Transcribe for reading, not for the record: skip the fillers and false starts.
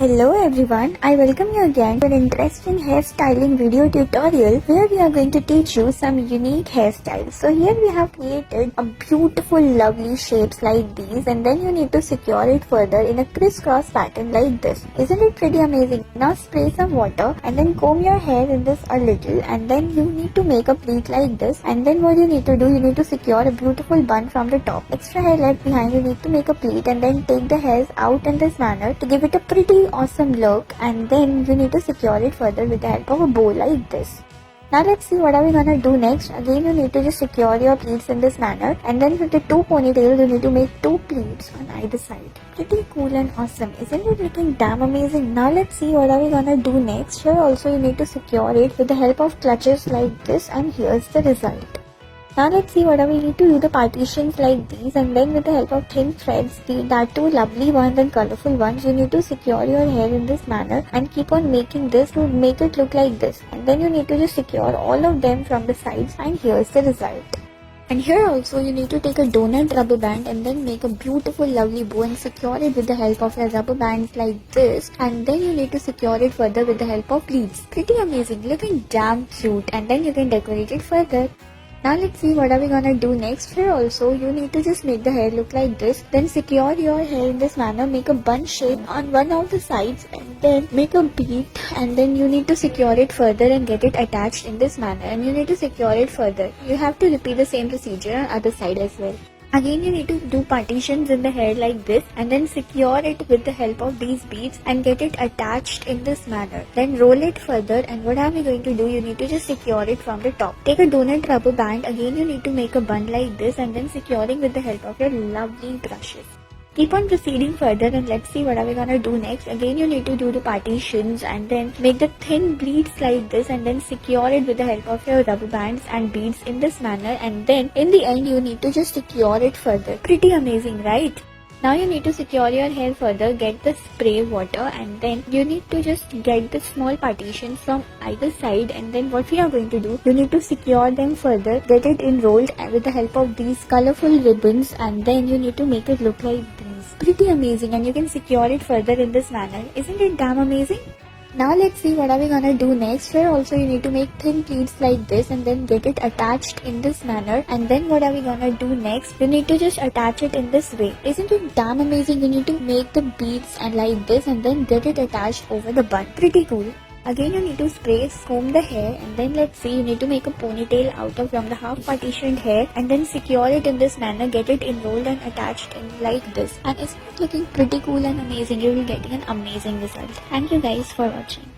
Hello everyone, I welcome you again to an interesting hairstyling video tutorial where we are going to teach you some unique hairstyles. So here we have created a beautiful lovely shapes like these, and then you need to secure it further in a crisscross pattern like this. Isn't it pretty amazing? Now spray some water and then comb your hair in this a little, and then you need to make a pleat like this, and then what you need to do, you need to secure a beautiful bun from the top. Extra hair left behind, you need to make a pleat and then take the hairs out in this manner to give it a pretty awesome look, and then you need to secure it further with the help of a bow like this. Now let's see what are we gonna do next. Again you need to just secure your pleats in this manner, and then with the two ponytails you need to make two pleats on either side. Pretty cool and awesome, isn't it looking damn amazing? Now let's see what are we gonna do next. Here also you need to secure it with the help of clutches like this, and here's the result. Now let's see what we need to do the partitions like these, and then with the help of thin threads, that two lovely ones and colorful ones, you need to secure your hair in this manner and keep on making this to make it look like this, and then you need to just secure all of them from the sides, and here's the result. And here also you need to take a donut rubber band and then make a beautiful lovely bow and secure it with the help of your rubber bands like this, and then you need to secure it further with the help of pleats. Pretty amazing, looking damn cute, and then you can decorate it further. Now let's see what are we gonna do next. Here also you need to just make the hair look like this, then secure your hair in this manner, make a bun shape on one of the sides, and then make a bead, and then you need to secure it further and get it attached in this manner, and you need to secure it further. You have to repeat the same procedure on other side as well. Again you need to do partitions in the hair like this, and then secure it with the help of these beads and get it attached in this manner. Then roll it further, and what are we going to do, you need to just secure it from the top. Take a donut rubber band, again you need to make a bun like this, and then securing with the help of your lovely brushes. Keep on proceeding further, and let's see what are we gonna do next. Again you need to do the partitions and then make the thin pleats like this, and then secure it with the help of your rubber bands and beads in this manner, and then in the end you need to just secure it further. Pretty amazing, right? Now you need to secure your hair further, get the spray water, and then you need to just get the small partitions from either side, and then what we are going to do, you need to secure them further, get it enrolled with the help of these colorful ribbons, and then you need to make it look like these. Pretty amazing, and you can secure it further in this manner. Isn't it damn amazing? Now let's see what are we gonna do next. Here also you need to make thin pleats like this, and then get it attached in this manner, and then what are we gonna do next, you need to just attach it in this way. Isn't it damn amazing? You need to make the beads and like this, and then get it attached over the bun. Pretty cool. Again you need to spray, comb the hair, and then let's see, you need to make a ponytail out of from the half partitioned hair, and then secure it in this manner, get it enrolled and attached in like this, and isn't it looking pretty cool and amazing? You will be getting an amazing result. Thank you guys for watching.